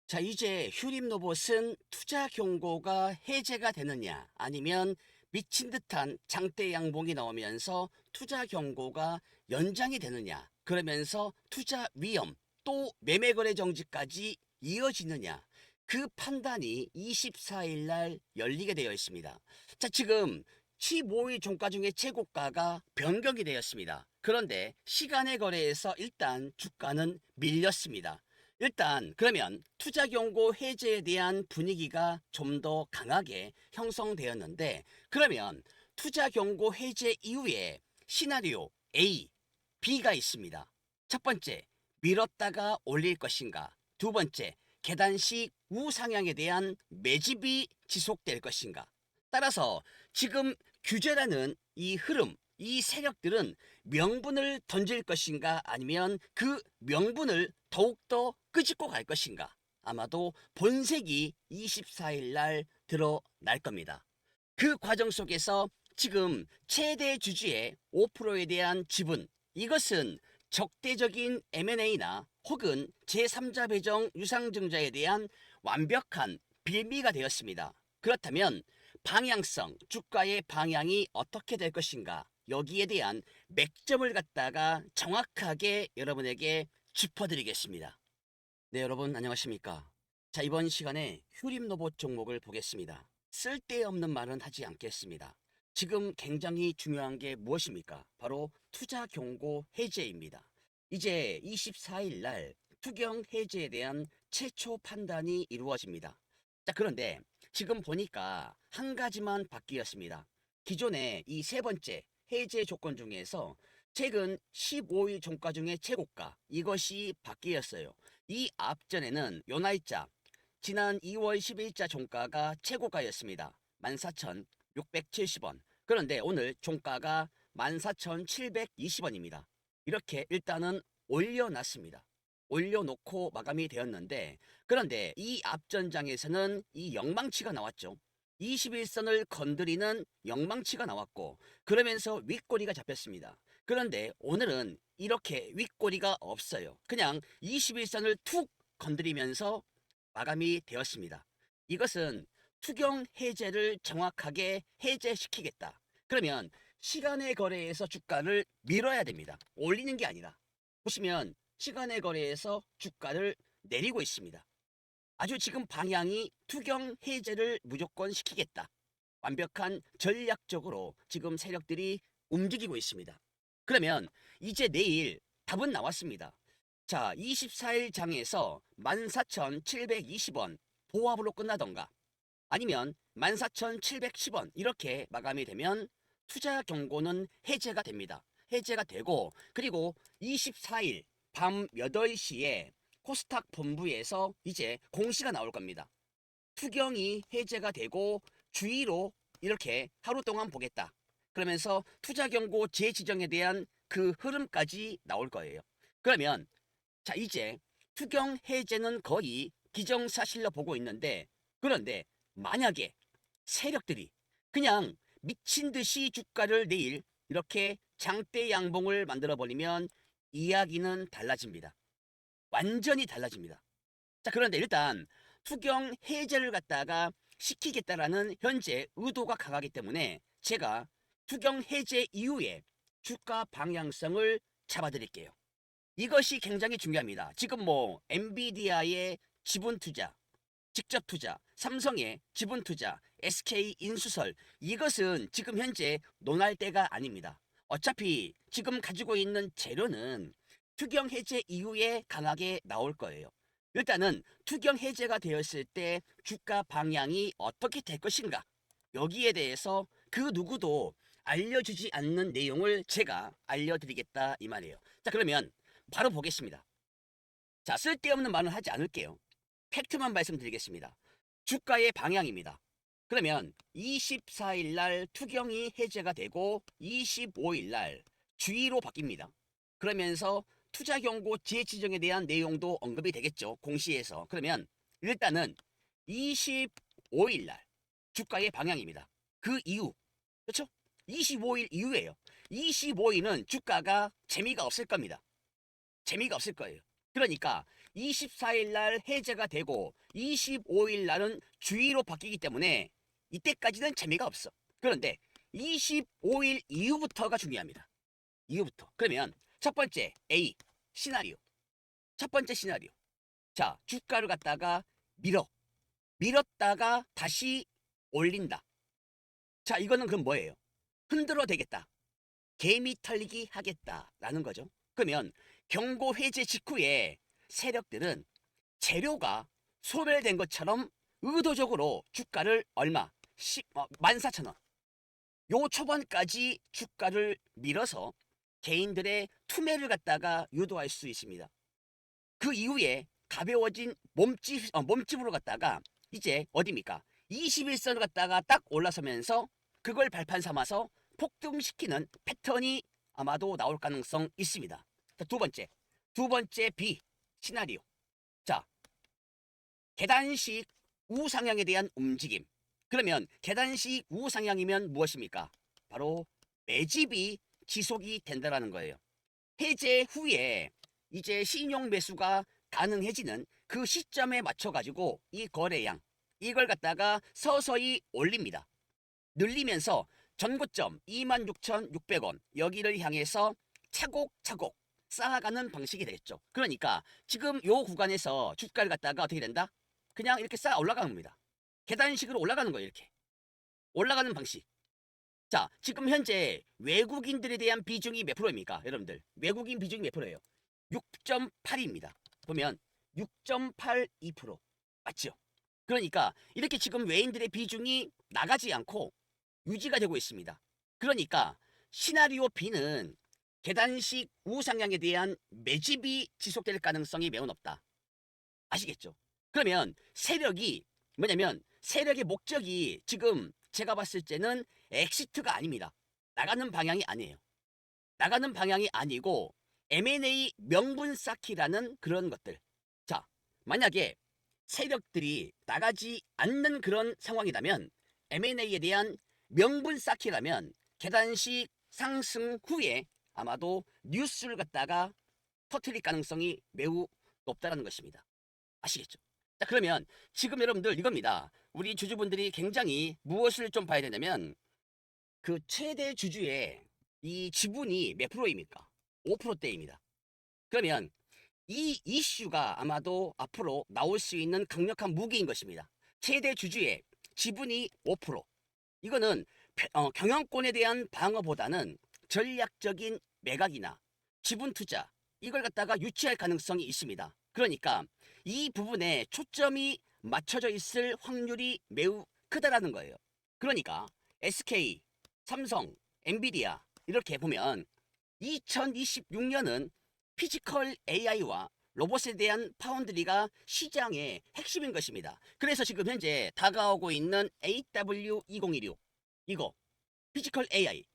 자, 이제 휴림로봇은 투자 경고가 해제가 되느냐, 아니면 미친 듯한 장대 양봉이 나오면서 투자 경고가 연장이 되느냐, 그러면서 투자 위험, 또 매매 거래 정지까지 이어지느냐, 그 판단이 24일 날 열리게 되어 있습니다. 자, 지금 15일 종가 중에 최고가가 변경이 되었습니다. 그런데 시간의 거래에서 일단 주가는 밀렸습니다. 일단 그러면 투자 경고 해제에 대한 분위기가 좀 더 강하게 형성되었는데, 그러면 투자 경고 해제 이후에 시나리오 A, B가 있습니다. 첫 번째, 밀었다가 올릴 것인가? 두 번째, 계단식 우상향에 대한 매집이 지속될 것인가? 따라서 지금 규제라는 이 흐름, 이 세력들은 명분을 던질 것인가, 아니면 그 명분을 더욱더 끄집고 갈 것인가? 아마도 본색이 24일 날 드러날 겁니다. 그 과정 속에서 지금 최대 주주의 5%에 대한 지분, 이것은 적대적인 M&A나 혹은 제3자 배정 유상증자에 대한 완벽한 빌미가 되었습니다. 그렇다면 방향성, 주가의 방향이 어떻게 될 것인가? 여기에 대한 맥점을 갖다가 정확하게 여러분에게 짚어드리겠습니다. 네, 여러분 안녕하십니까? 자, 이번 시간에 휴림로봇 종목을 보겠습니다. 쓸데없는 말은 하지 않겠습니다. 지금 굉장히 중요한 게 무엇입니까? 바로 투자 경고 해제입니다. 이제 24일 날 투경 해제에 대한 최초 판단이 이루어집니다. 자, 그런데 지금 보니까 한 가지만 바뀌었습니다. 기존에 이 세 번째 해제 조건 중에서 최근 15일 종가 중에 최고가, 이것이 바뀌었어요. 이 앞전에는 요 날짜, 지난 2월 10일자 종가가 최고가였습니다. 14,670원. 그런데 오늘 종가가 14,720원입니다. 이렇게 일단은 올려놨습니다. 올려놓고 마감이 되었는데, 그런데 이 앞전장에서는 이 영망치가 나왔죠. 21선을 건드리는 영망치가 나왔고, 그러면서 윗꼬리가 잡혔습니다. 그런데 오늘은 이렇게 윗꼬리가 없어요. 그냥 21선을 툭 건드리면서 마감이 되었습니다. 이것은 투경 해제를 정확하게 해제시키겠다. 그러면 시간의 거래에서 주가를 밀어야 됩니다. 올리는 게 아니라. 보시면 시간의 거래에서 주가를 내리고 있습니다. 아주 지금 방향이 투경 해제를 무조건 시키겠다. 완벽한 전략적으로 지금 세력들이 움직이고 있습니다. 그러면 이제 내일 답은 나왔습니다. 자, 24일 장에서 14,720원 보합으로 끝나던가, 아니면 14,710원 이렇게 마감이 되면 투자 경고는 해제가 됩니다. 해제가 되고, 그리고 24일 밤 8시에 코스닥 본부에서 이제 공시가 나올 겁니다. 투경이 해제가 되고 주의로 이렇게 하루 동안 보겠다. 그러면서 투자 경고 재지정에 대한 그 흐름까지 나올 거예요. 그러면 자, 이제 투경 해제는 거의 기정사실로 보고 있는데, 그런데 만약에 세력들이 그냥 미친 듯이 주가를 내일 이렇게 장대 양봉을 만들어 버리면 이야기는 달라집니다. 완전히 달라집니다. 자, 그런데 일단 투경 해제를 갖다가 시키겠다라는 현재 의도가 강하기 때문에 제가 투경 해제 이후에 주가 방향성을 잡아드릴게요. 이것이 굉장히 중요합니다. 지금 뭐 엔비디아의 지분 투자, 직접 투자, 삼성의 지분 투자, SK 인수설, 이것은 지금 현재 논할 때가 아닙니다. 어차피 지금 가지고 있는 재료는 투경 해제 이후에 강하게 나올 거예요. 일단은 투경 해제가 되었을 때 주가 방향이 어떻게 될 것인가, 여기에 대해서 그 누구도 알려주지 않는 내용을 제가 알려드리겠다 이 말이에요. 자, 그러면 바로 보겠습니다. 자, 쓸데없는 말은 하지 않을게요. 팩트만 말씀드리겠습니다. 주가의 방향입니다. 그러면 24일 날 투경이 해제가 되고 25일 날 주의로 바뀝니다. 그러면서 투자 경고 재지정에 대한 내용도 언급이 되겠죠. 공시에서. 그러면 일단은 25일 날 주가의 방향입니다. 그 이후, 그렇죠? 25일 이후에요. 25일은 주가가 재미가 없을 겁니다. 재미가 없을 거예요. 그러니까 24일 날 해제가 되고 25일 날은 주의로 바뀌기 때문에 이때까지는 재미가 없어. 그런데 25일 이후부터가 중요합니다. 이후부터. 그러면 첫 번째 A 시나리오. 첫 번째 시나리오. 자, 주가를 갖다가 밀었다가 다시 올린다. 자, 이거는 그럼 뭐예요? 흔들어 대겠다. 개미 털리기 하겠다라는 거죠. 그러면 경고 해제 직후에 세력들은 재료가 소멸된 것처럼 의도적으로 주가를 얼마? 14,000원. 요 초반까지 주가를 밀어서 개인들의 투매를 갖다가 유도할 수 있습니다. 그 이후에 가벼워진 몸집으로 갖다가 이제 어디입니까? 21선을 갖다가 딱 올라서면서 그걸 발판 삼아서 폭등시키는 패턴이 아마도 나올 가능성 있습니다. 자, 두 번째 B 시나리오. 자, 계단식 우상향에 대한 움직임. 그러면 계단식 우상향이면 무엇입니까? 바로 매집이 지속이 된다라는 거예요. 해제 후에 이제 신용 매수가 가능해지는 그 시점에 맞춰가지고 이 거래량 이걸 갖다가 서서히 올립니다. 늘리면서 전고점 26,600원 여기를 향해서 차곡차곡 쌓아가는 방식이 되겠죠. 그러니까 지금 요 구간에서 주가를 갖다가 어떻게 된다? 그냥 이렇게 쌓아 올라가는 겁니다. 계단식으로 올라가는 거예요. 이렇게 올라가는 방식. 자, 지금 현재 외국인들에 대한 비중이 몇 프로입니까? 여러분들 외국인 비중이 몇 프로예요? 6.8입니다. 보면 6.82% 맞죠? 그러니까 이렇게 지금 외인들의 비중이 나가지 않고 유지가 되고 있습니다. 그러니까 시나리오 B는 계단식 우상향에 대한 매집이 지속될 가능성이 매우 높다. 아시겠죠? 그러면 세력이 뭐냐면 세력의 목적이 지금 제가 봤을 때는 엑시트가 아닙니다. 나가는 방향이 아니에요. 나가는 방향이 아니고 M&A 명분 쌓기라는 그런 것들. 자, 만약에 세력들이 나가지 않는 그런 상황이라면 M&A에 대한 명분 쌓기라면 계단식 상승 후에 아마도 뉴스를 갖다가 터뜨릴 가능성이 매우 높다는 것입니다. 아시겠죠? 자, 그러면 지금 여러분들 이겁니다. 우리 주주분들이 굉장히 무엇을 좀 봐야 되냐면 그 최대 주주의 이 지분이 몇 프로입니까? 5%대입니다. 그러면 이 이슈가 아마도 앞으로 나올 수 있는 강력한 무기인 것입니다. 최대 주주의 지분이 5%. 이거는 경영권에 대한 방어보다는 전략적인 매각이나 지분 투자 이걸 갖다가 유치할 가능성이 있습니다. 그러니까 이 부분에 초점이 맞춰져 있을 확률이 매우 크다라는 거예요. 그러니까 SK, 삼성, 엔비디아 이렇게 보면 2026년은 피지컬 AI와 로봇에 대한 파운드리가 시장의 핵심인 것입니다. 그래서 지금 현재 다가오고 있는 AW2016 이거 피지컬 AI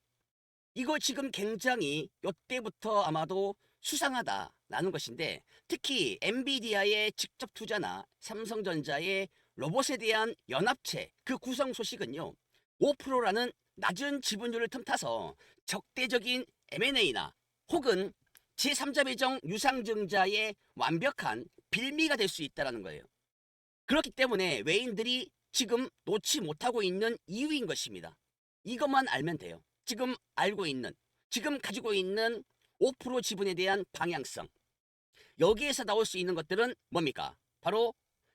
이거 지금 굉장히 이때부터 아마도 수상하다라는 것인데 특히 엔비디아의 직접 투자나 삼성전자의 로봇에 대한 연합체 그 구성 소식은요 5%라는 낮은 지분율을 틈타서 적대적인 M&A나 혹은 제3자 배정 유상증자의 완벽한 빌미가 될 수 있다는 거예요. 그렇기 때문에 외인들이 지금 놓지 못하고 있는 이유인 것입니다. 이것만 알면 돼요. 지금 알고 있는, 지금 가지고 있는 5% 지분에 대한 방향성. 여기에서 나올 수 있는 것들은 뭡니까? 바로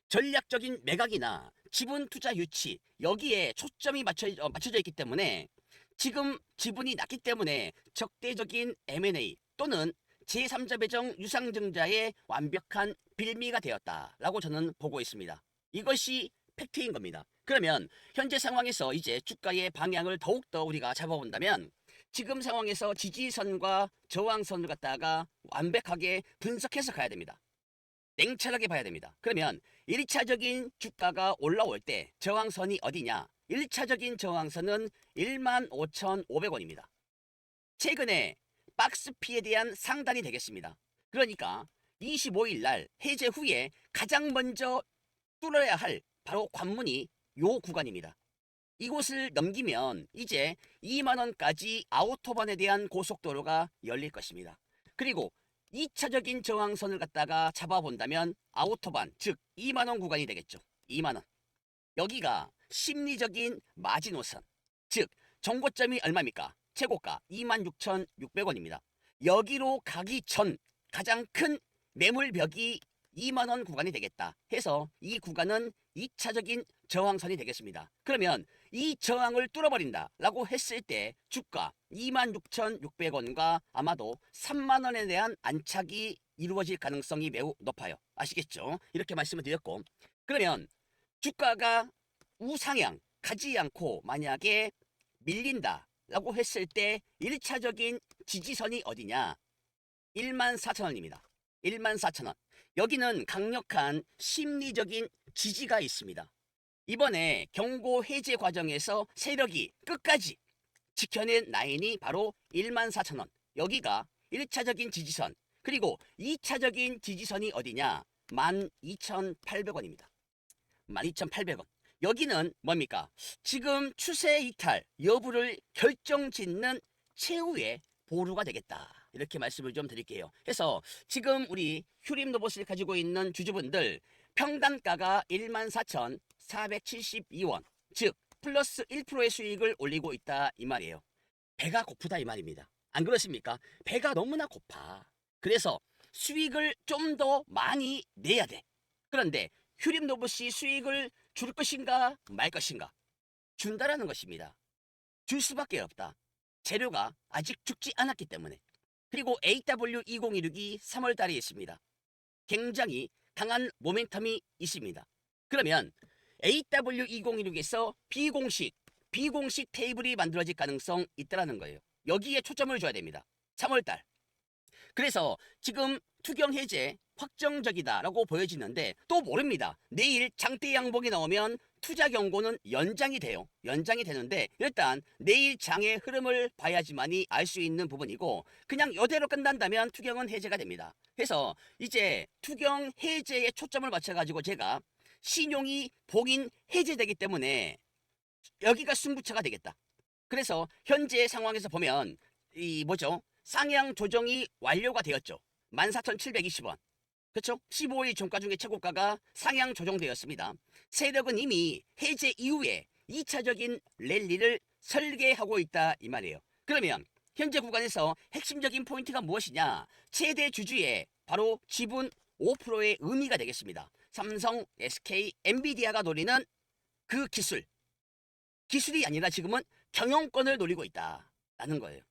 전략적인 매각이나 지분 투자 유치, 여기에 초점이 맞춰져 있기 때문에 지금 지분이 낮기 때문에 적대적인 M&A 또는 제3자 배정 유상증자의 완벽한 빌미가 되었다라고 저는 보고 있습니다. 이것이 팩트인 겁니다. 그러면 현재 상황에서 이제 주가의 방향을 더욱더 우리가 잡아본다면 지금 상황에서 지지선과 저항선을 갖다가 완벽하게 분석해서 가야 됩니다. 냉철하게 봐야 됩니다. 그러면 1차적인 주가가 올라올 때 저항선이 어디냐? 1차적인 저항선은 15,500원입니다. 최근에 박스피에 대한 상단이 되겠습니다. 그러니까 25일 날 해제 후에 가장 먼저 뚫어야 할 바로 관문이 요 구간입니다. 이곳을 넘기면 이제 2만원까지 아우토반에 대한 고속도로가 열릴 것입니다. 그리고 2차적인 저항선을 갖다가 잡아본다면 아우터반, 즉 2만원 구간이 되겠죠. 2만원. 여기가 심리적인 마지노선, 즉 정고점이 얼마입니까? 최고가 26,600원입니다. 여기로 가기 전 가장 큰 매물벽이 2만원 구간이 되겠다 해서 이 구간은 2차적인 저항선이 되겠습니다. 그러면 이 저항을 뚫어버린다 라고 했을 때 주가 26,600원과 아마도 3만원에 대한 안착이 이루어질 가능성이 매우 높아요. 아시겠죠? 이렇게 말씀을 드렸고, 그러면 주가가 우상향 가지 않고 만약에 밀린다 라고 했을 때 1차적인 지지선이 어디냐? 14,000원입니다. 14,000원. 여기는 강력한 심리적인 지지가 있습니다. 이번에 경고 해제 과정에서 세력이 끝까지 지켜낸 라인이 바로 14,000원. 여기가 1차적인 지지선. 그리고 2차적인 지지선이 어디냐? 12,800원입니다. 12,800원. 여기는 뭡니까? 지금 추세 이탈 여부를 결정짓는 최후의 보루가 되겠다. 이렇게 말씀을 좀 드릴게요. 그래서 지금 우리 휴림 로봇을 가지고 있는 주주분들 평단가가 14,472원, 즉 플러스 1%의 수익을 올리고 있다 이 말이에요. 배가 고프다 이 말입니다. 안 그렇습니까? 배가 너무나 고파. 그래서 수익을 좀 더 많이 내야 돼. 그런데 휴림 로봇이 수익을 줄 것인가 말 것인가? 준다라는 것입니다. 줄 수밖에 없다. 재료가 아직 죽지 않았기 때문에. 그리고 AW2016이 3월 달에 있습니다. 굉장히 강한 모멘텀이 있습니다. 그러면 AW2016에서 비공식 테이블이 만들어질 가능성 있다라는 거예요. 여기에 초점을 줘야 됩니다. 3월 달. 그래서 지금 투경 해제 확정적이다라고 보여지는데 또 모릅니다. 내일 장대 양봉이 나오면 투자 경고는 연장이 돼요. 연장이 되는데 일단 내일 장의 흐름을 봐야지만이 알 수 있는 부분이고, 그냥 이대로 끝난다면 투경은 해제가 됩니다. 그래서 이제 투경 해제에 초점을 맞춰가지고 제가 신용이 봉인 해제되기 때문에 여기가 승부처가 되겠다. 그래서 현재 상황에서 보면 이 뭐죠? 상향 조정이 완료가 되었죠. 14,720원. 그렇죠? 15일 종가 중에 최고가가 상향 조정되었습니다. 세력은 이미 해제 이후에 2차적인 랠리를 설계하고 있다 이 말이에요. 그러면 현재 구간에서 핵심적인 포인트가 무엇이냐? 최대 주주의 바로 지분 5%의 의미가 되겠습니다. 삼성, SK, 엔비디아가 노리는 그 기술이 아니라 지금은 경영권을 노리고 있다라는 거예요.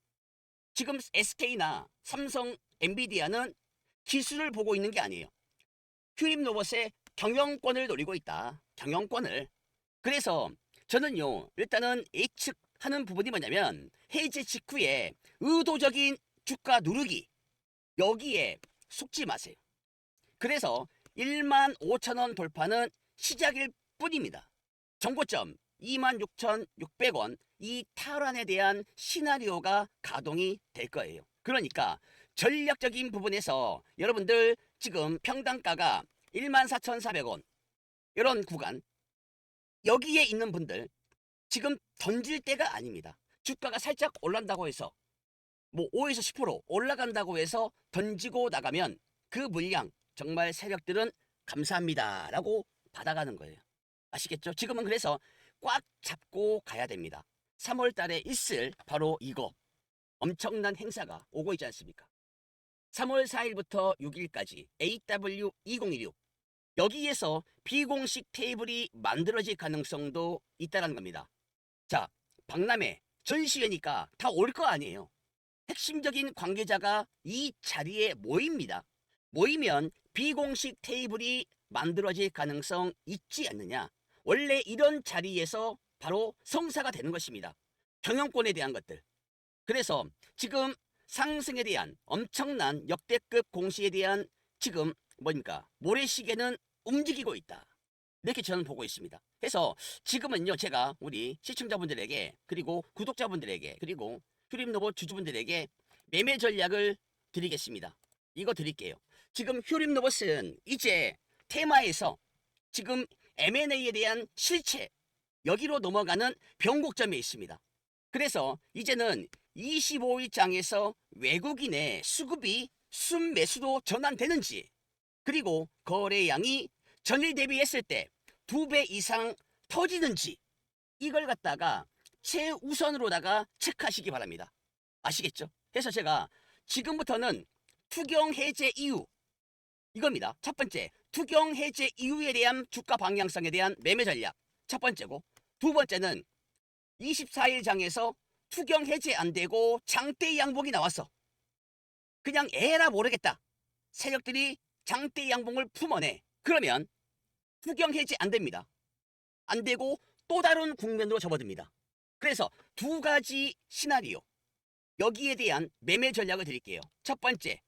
지금 SK나 삼성, 엔비디아는 기술을 보고 있는 게 아니에요. 휴림 로봇의 경영권을 노리고 있다. 경영권을. 그래서 저는요, 일단은 예측하는 부분이 뭐냐면 해제 직후에 의도적인 주가 누르기, 여기에 속지 마세요. 그래서 15,000원 돌파는 시작일 뿐입니다. 정고점 26,600원, 이 탈환에 대한 시나리오가 가동이 될 거예요. 그러니까 전략적인 부분에서 여러분들 지금 평단가가 14,400원 이런 구간, 여기에 있는 분들 지금 던질 때가 아닙니다. 주가가 살짝 올란다고 해서 뭐 5에서 10% 올라간다고 해서 던지고 나가면 그 물량 정말 세력들은 감사합니다 라고 받아가는 거예요. 아시겠죠? 지금은 그래서 꽉 잡고 가야 됩니다. 3월 달에 있을 바로 이거 엄청난 행사가 오고 있지 않습니까? 3월 4일부터 6일까지 AW2016, 여기에서 비공식 테이블이 만들어질 가능성도 있다는 겁니다. 자, 박람회 전시회니까 다 올 거 아니에요. 핵심적인 관계자가 이 자리에 모입니다. 모이면 비공식 테이블이 만들어질 가능성 있지 않느냐. 원래 이런 자리에서 바로 성사가 되는 것입니다. 경영권에 대한 것들. 그래서 지금 상승에 대한 엄청난 역대급 공시에 대한 지금 뭡니까? 모래시계는 움직이고 있다. 이렇게 저는 보고 있습니다. 그래서 지금은요, 제가 우리 시청자분들에게 그리고 구독자분들에게 그리고 휴림로봇 주주분들에게 매매 전략을 드리겠습니다. 이거 드릴게요. 지금 휴림로봇은 이제 테마에서 지금 M&A에 대한 실체, 여기로 넘어가는 변곡점에 있습니다. 그래서 이제는 25일장에서 외국인의 수급이 순매수도 전환되는지, 그리고 거래량이 전일 대비했을 때 2배 이상 터지는지, 이걸 갖다가 최우선으로다가 체크하시기 바랍니다. 아시겠죠? 그래서 제가 지금부터는 투경 해제 이후, 이겁니다. 첫 번째, 투경 해제 이후에 대한 주가 방향성에 대한 매매 전략 첫 번째고, 두 번째는 24일 장에서 투경 해제 안 되고 장대 양봉이 나왔어. 그냥 에라 모르겠다. 세력들이 장대 양봉을 품어내. 그러면 투경 해제 안 됩니다. 안 되고 또 다른 국면으로 접어듭니다. 그래서 두 가지 시나리오, 여기에 대한 매매 전략을 드릴게요. 첫 번째,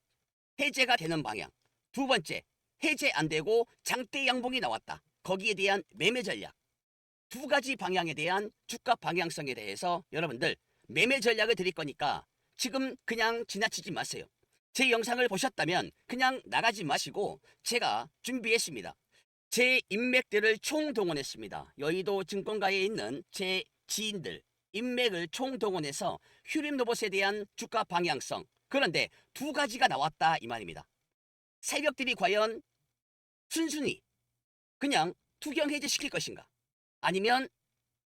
해제가 되는 방향. 두 번째, 해제 안 되고 장대 양봉이 나왔다. 거기에 대한 매매 전략. 두 가지 방향에 대한 주가 방향성에 대해서 여러분들 매매 전략을 드릴 거니까 지금 그냥 지나치지 마세요. 제 영상을 보셨다면 그냥 나가지 마시고 제가 준비했습니다. 제 인맥들을 총동원했습니다. 여의도 증권가에 있는 제 지인들 인맥을 총동원해서 휴림로봇에 대한 주가 방향성, 그런데 두 가지가 나왔다 이 말입니다. 세력들이 과연 순순히 그냥 투경 해제시킬 것인가, 아니면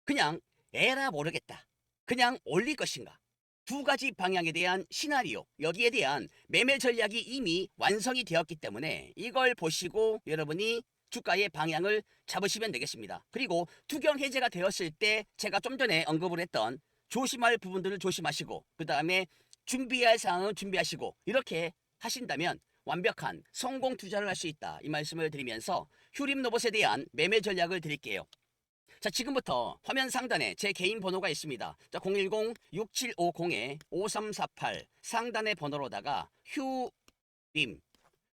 그냥 에라 모르겠다 그냥 올릴 것인가, 두 가지 방향에 대한 시나리오, 여기에 대한 매매 전략이 이미 완성이 되었기 때문에 이걸 보시고 여러분이 주가의 방향을 잡으시면 되겠습니다. 그리고 투경 해제가 되었을 때 제가 좀 전에 언급을 했던 조심할 부분들을 조심하시고, 그 다음에 준비할 사항은 준비하시고, 이렇게 하신다면 완벽한 성공 투자를 할 수 있다 이 말씀을 드리면서 휴림로봇에 대한 매매 전략을 드릴게요. 자, 지금부터 화면 상단에 제 개인 번호가 있습니다. 자, 010-6750-5348 상단의 번호로다가 휴림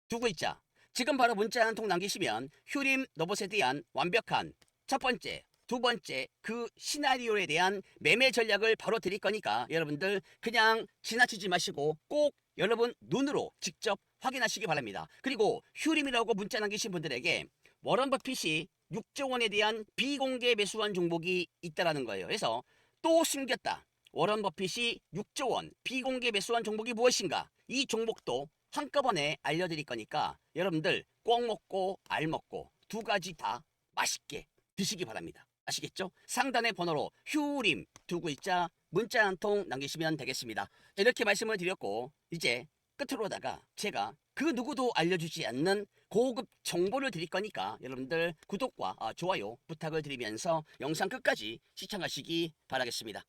두 글자, 지금 바로 문자 한 통 남기시면 휴림 로봇에 대한 완벽한 첫 번째, 두 번째 그 시나리오에 대한 매매 전략을 바로 드릴 거니까 여러분들 그냥 지나치지 마시고 꼭 여러분 눈으로 직접 확인하시기 바랍니다. 그리고 휴림이라고 문자 남기신 분들에게 워런 버핏이 6조 원에 대한 비공개 매수한 종목이 있다라는 거예요. 그래서 또 숨겼다. 워런 버핏이 6조 원 비공개 매수한 종목이 무엇인가? 이 종목도 한꺼번에 알려드릴 거니까 여러분들 꼭 먹고 알 먹고 두 가지 다 맛있게 드시기 바랍니다. 아시겠죠? 상단의 번호로 휴림 두 글자 문자 한 통 남기시면 되겠습니다. 이렇게 말씀을 드렸고, 이제 끝으로다가 제가 그 누구도 알려주지 않는 고급 정보를 드릴 거니까 여러분들 구독과 좋아요 부탁을 드리면서 영상 끝까지 시청하시기 바라겠습니다.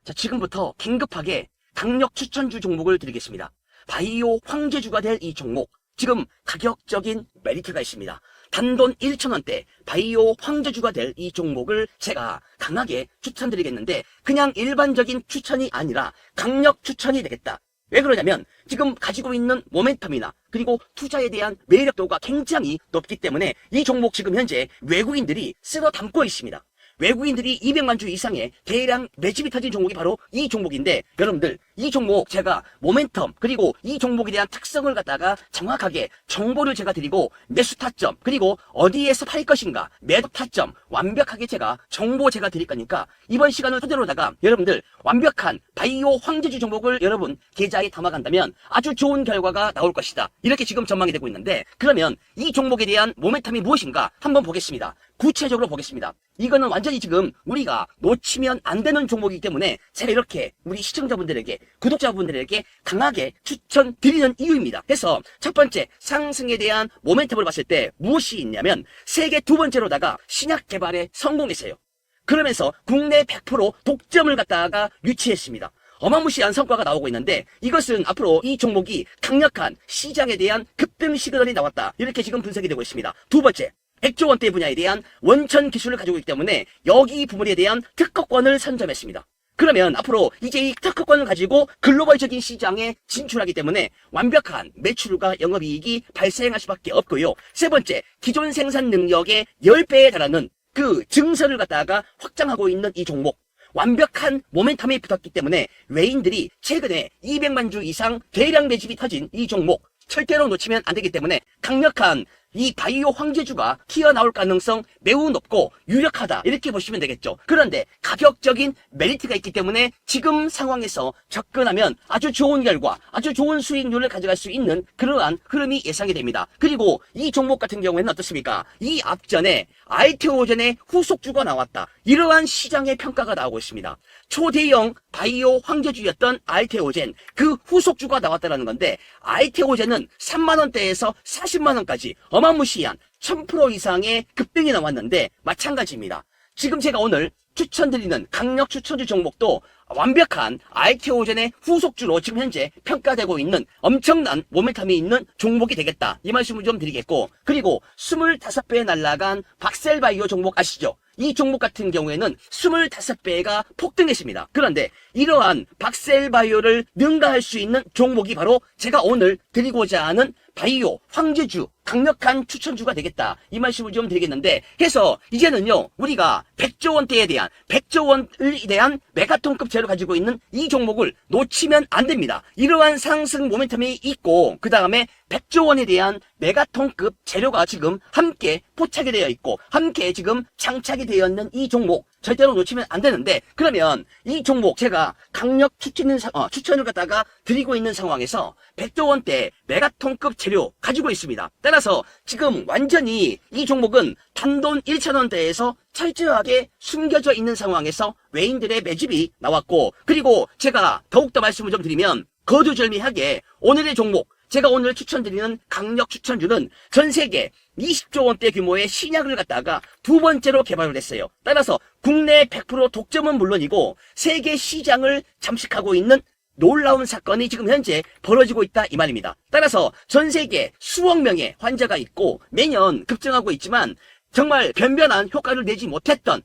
자, 지금부터 긴급하게 강력 추천주 종목을 드리겠습니다. 바이오 황제주가 될 이 종목, 지금 가격적인 메리트가 있습니다. 단돈 1,000원대 바이오 황제주가 될 이 종목을 제가 강하게 추천드리겠는데, 그냥 일반적인 추천이 아니라 강력 추천이 되겠다. 왜 그러냐면 지금 가지고 있는 모멘텀이나 그리고 투자에 대한 매력도가 굉장히 높기 때문에 이 종목 지금 현재 외국인들이 쓸어 담고 있습니다. 외국인들이 200만 주 이상의 대량 매집이 터진 종목이 바로 이 종목인데, 여러분들 이 종목 제가 모멘텀 그리고 이 종목에 대한 특성을 갖다가 정확하게 정보를 제가 드리고, 매수 타점 그리고 어디에서 팔 것인가 매도 타점 완벽하게 제가 정보 제가 드릴 거니까 이번 시간을 토대로다가 여러분들 완벽한 바이오 황제주 종목을 여러분 계좌에 담아간다면 아주 좋은 결과가 나올 것이다, 이렇게 지금 전망이 되고 있는데, 그러면 이 종목에 대한 모멘텀이 무엇인가 한번 보겠습니다. 구체적으로 보겠습니다. 이거는 완전히 지금 우리가 놓치면 안 되는 종목이기 때문에 제가 이렇게 우리 시청자분들에게 구독자분들에게 강하게 추천드리는 이유입니다. 그래서 첫 번째, 상승에 대한 모멘텀을 봤을 때 무엇이 있냐면 세계 두 번째로다가 신약 개발에 성공했어요. 그러면서 국내 100% 독점을 갖다가 유치했습니다. 어마무시한 성과가 나오고 있는데, 이것은 앞으로 이 종목이 강력한 시장에 대한 급등 시그널이 나왔다, 이렇게 지금 분석이 되고 있습니다. 두 번째, 100조 원대 분야에 대한 원천 기술을 가지고 있기 때문에 여기 부분에 대한 특허권을 선점했습니다. 그러면 앞으로 이제 이 특허권을 가지고 글로벌적인 시장에 진출하기 때문에 완벽한 매출과 영업이익이 발생할 수밖에 없고요. 세 번째, 기존 생산 능력의 10배에 달하는 그 증설을 갖다가 확장하고 있는 이 종목, 완벽한 모멘텀이 붙었기 때문에 외인들이 최근에 200만 주 이상 대량 매집이 터진 이 종목 절대로 놓치면 안 되기 때문에 강력한 이 바이오 황제주가 튀어나올 가능성 매우 높고 유력하다 이렇게 보시면 되겠죠. 그런데 가격적인 메리트가 있기 때문에 지금 상황에서 접근하면 아주 좋은 결과, 아주 좋은 수익률을 가져갈 수 있는 그러한 흐름이 예상이 됩니다. 그리고 이 종목 같은 경우에는 어떻습니까? 이 앞전에 알테오젠의 후속주가 나왔다. 이러한 시장의 평가가 나오고 있습니다. 초대형 바이오 황제주였던 알테오젠, 그 후속주가 나왔다는 건데, 알테오젠은 3만원대에서 40만원까지 어마무시한 1000% 이상의 급등이 나왔는데 마찬가지입니다. 지금 제가 오늘 추천드리는 강력 추천주 종목도 완벽한 알테오젠의 후속주로 지금 현재 평가되고 있는 엄청난 모멘텀이 있는 종목이 되겠다, 이 말씀을 좀 드리겠고, 그리고 25배 날라간 박셀바이오 종목 아시죠? 이 종목 같은 경우에는 25배가 폭등했습니다. 그런데 이러한 박셀바이오를 능가할 수 있는 종목이 바로 제가 오늘 드리고자 하는 바이오 황제주, 강력한 추천주가 되겠다, 이 말씀을 좀 드리겠는데, 해서 이제는요 우리가 100조 원대에 대한 100조 원에 대한 메가톤급 재료를 가지고 있는 이 종목을 놓치면 안 됩니다. 이러한 상승 모멘텀이 있고, 그 다음에 100조 원에 대한 메가톤급 재료가 지금 함께 포착이 되어 있고 함께 지금 장착이 되어 있는 이 종목 절대로 놓치면 안 되는데, 그러면 이 종목 제가 강력 추천을 갖다가 드리고 있는 상황에서 100조 원대 메가톤급 재료 가지고 있습니다. 따라서 지금 완전히 이 종목은 단돈 1,000원대에서 철저하게 숨겨져 있는 상황에서 외인들의 매집이 나왔고, 그리고 제가 더욱더 말씀을 좀 드리면 거두절미하게 오늘의 종목, 제가 오늘 추천드리는 강력 추천주는 전세계 20조 원대 규모의 신약을 갖다가 두 번째로 개발을 했어요. 따라서 국내 100% 독점은 물론이고 세계 시장을 잠식하고 있는 놀라운 사건이 지금 현재 벌어지고 있다, 이 말입니다. 따라서 전세계 수억 명의 환자가 있고 매년 급증하고 있지만 정말 변변한 효과를 내지 못하던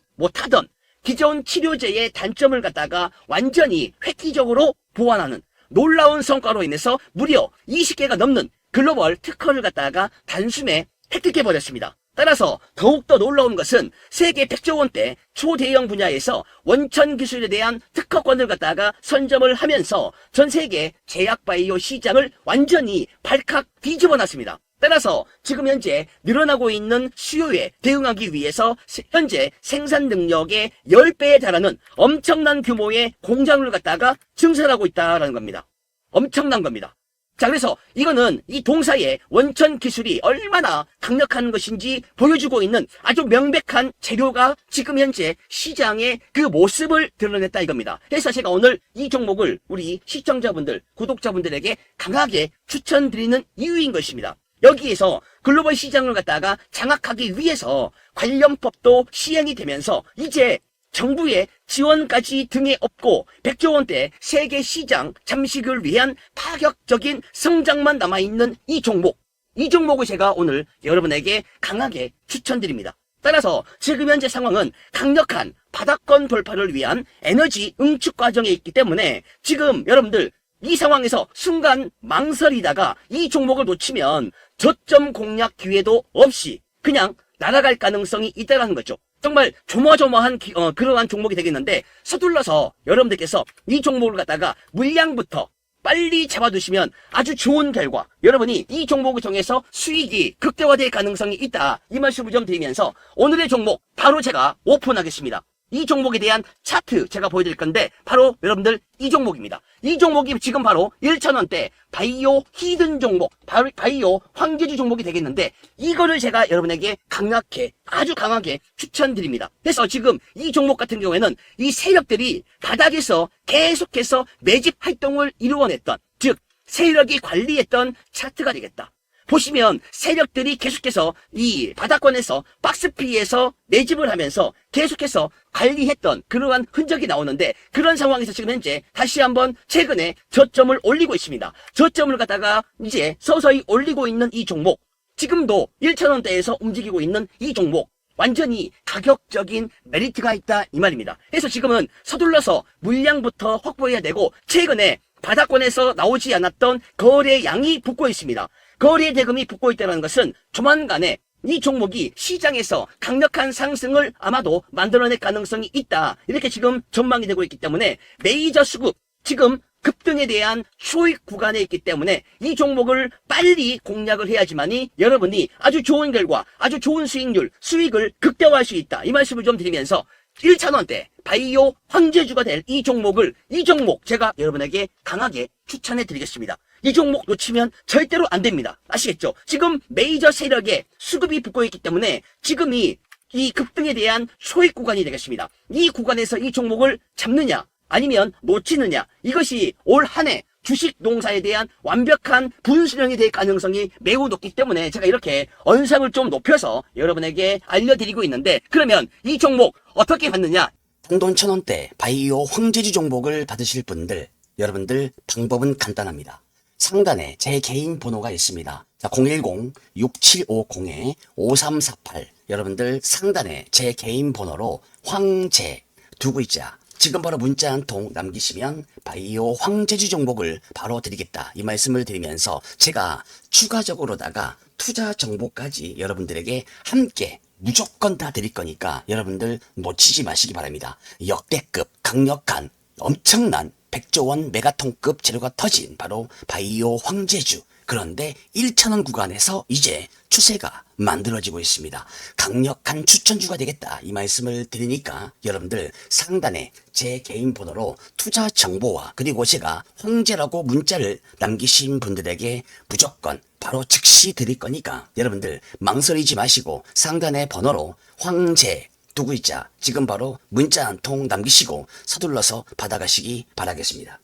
기존 치료제의 단점을 갖다가 완전히 획기적으로 보완하는 놀라운 성과로 인해서 무려 20개가 넘는 글로벌 특허를 갖다가 단숨에 획득해버렸습니다. 따라서 더욱더 놀라운 것은 세계 100조 원대 초대형 분야에서 원천 기술에 대한 특허권을 갖다가 선점을 하면서 전 세계 제약바이오 시장을 완전히 발칵 뒤집어놨습니다. 따라서 지금 현재 늘어나고 있는 수요에 대응하기 위해서 현재 생산 능력의 10배에 달하는 엄청난 규모의 공장을 갖다가 증설하고 있다는 겁니다. 엄청난 겁니다. 자, 그래서 이거는 이 동사의 원천 기술이 얼마나 강력한 것인지 보여주고 있는 아주 명백한 재료가 지금 현재 시장의 그 모습을 드러냈다, 이겁니다. 그래서 제가 오늘 이 종목을 우리 시청자분들, 구독자분들에게 강하게 추천드리는 이유인 것입니다. 여기에서 글로벌 시장을 갖다가 장악하기 위해서 관련법도 시행이 되면서 이제 정부의 지원까지 등에 업고 100조 원대 세계 시장 잠식을 위한 파격적인 성장만 남아있는 이 종목을 제가 오늘 여러분에게 강하게 추천드립니다. 따라서 지금 현재 상황은 강력한 바닥권 돌파를 위한 에너지 응축 과정에 있기 때문에 지금 여러분들 이 상황에서 순간 망설이다가 이 종목을 놓치면 저점 공략 기회도 없이 그냥 날아갈 가능성이 있다는 거죠. 정말 조마조마한 그러한 종목이 되겠는데, 서둘러서 여러분들께서 이 종목을 갖다가 물량부터 빨리 잡아두시면 아주 좋은 결과, 여러분이 이 종목을 통해서 수익이 극대화될 가능성이 있다, 이 말씀을 좀 드리면서 오늘의 종목 바로 제가 오픈하겠습니다. 이 종목에 대한 차트 제가 보여드릴 건데 바로 여러분들 이 종목입니다. 이 종목이 지금 바로 1,000원대 바이오 히든 종목, 바이오 황제주 종목이 되겠는데, 이거를 제가 여러분에게 강하게, 아주 강하게 추천드립니다. 그래서 지금 이 종목 같은 경우에는 이 세력들이 바닥에서 계속해서 매집 활동을 이루어냈던, 즉 세력이 관리했던 차트가 되겠다. 보시면 세력들이 계속해서 이 바닥권에서 박스피에서 매집을 하면서 계속해서 관리했던 그러한 흔적이 나오는데, 그런 상황에서 지금 현재 다시 한번 최근에 저점을 올리고 있습니다. 저점을 갖다가 이제 서서히 올리고 있는 이 종목, 지금도 1,000원대에서 움직이고 있는 이 종목, 완전히 가격적인 메리트가 있다, 이 말입니다. 그래서 지금은 서둘러서 물량부터 확보해야 되고, 최근에 바닥권에서 나오지 않았던 거래량이 붙고 있습니다. 거래 대금이 붙고 있다는 것은 조만간에 이 종목이 시장에서 강력한 상승을 아마도 만들어낼 가능성이 있다, 이렇게 지금 전망이 되고 있기 때문에 메이저 수급, 지금 급등에 대한 초익 구간에 있기 때문에 이 종목을 빨리 공략을 해야지만이 여러분이 아주 좋은 결과, 아주 좋은 수익률, 수익을 극대화할 수 있다. 이 말씀을 좀 드리면서 1,000원대 바이오 황제주가 될 이 종목 제가 여러분에게 강하게 추천해 드리겠습니다. 이 종목 놓치면 절대로 안 됩니다. 아시겠죠? 지금 메이저 세력에 수급이 붙고 있기 때문에 지금이 이 급등에 대한 소액 구간이 되겠습니다. 이 구간에서 이 종목을 잡느냐 아니면 놓치느냐, 이것이 올 한 해 주식 농사에 대한 완벽한 분수령이 될 가능성이 매우 높기 때문에 제가 이렇게 언상을 좀 높여서 여러분에게 알려드리고 있는데, 그러면 이 종목 어떻게 받느냐? 단돈 1,000원대 바이오 황제주 종목을 받으실 분들, 여러분들 방법은 간단합니다. 상단에 제 개인 번호가 있습니다. 자, 010-6750-5348. 여러분들 상단에 제 개인 번호로 황제 두 글자 지금 바로 문자 한 통 남기시면 바이오 황제주 종목을 바로 드리겠다, 이 말씀을 드리면서 제가 추가적으로다가 투자 정보까지 여러분들에게 함께 무조건 다 드릴 거니까 여러분들 놓치지 마시기 바랍니다. 역대급 강력한 엄청난 100조 원 메가톤급 재료가 터진 바로 바이오 황제주. 그런데 1,000원 구간에서 이제 추세가 만들어지고 있습니다. 강력한 추천주가 되겠다, 이 말씀을 드리니까 여러분들 상단에 제 개인 번호로 투자 정보와 그리고 제가 황제라고 문자를 남기신 분들에게 무조건 바로 즉시 드릴 거니까 여러분들 망설이지 마시고 상단의 번호로 황제 두 글자 지금 바로 문자 한 통 남기시고 서둘러서 받아가시기 바라겠습니다.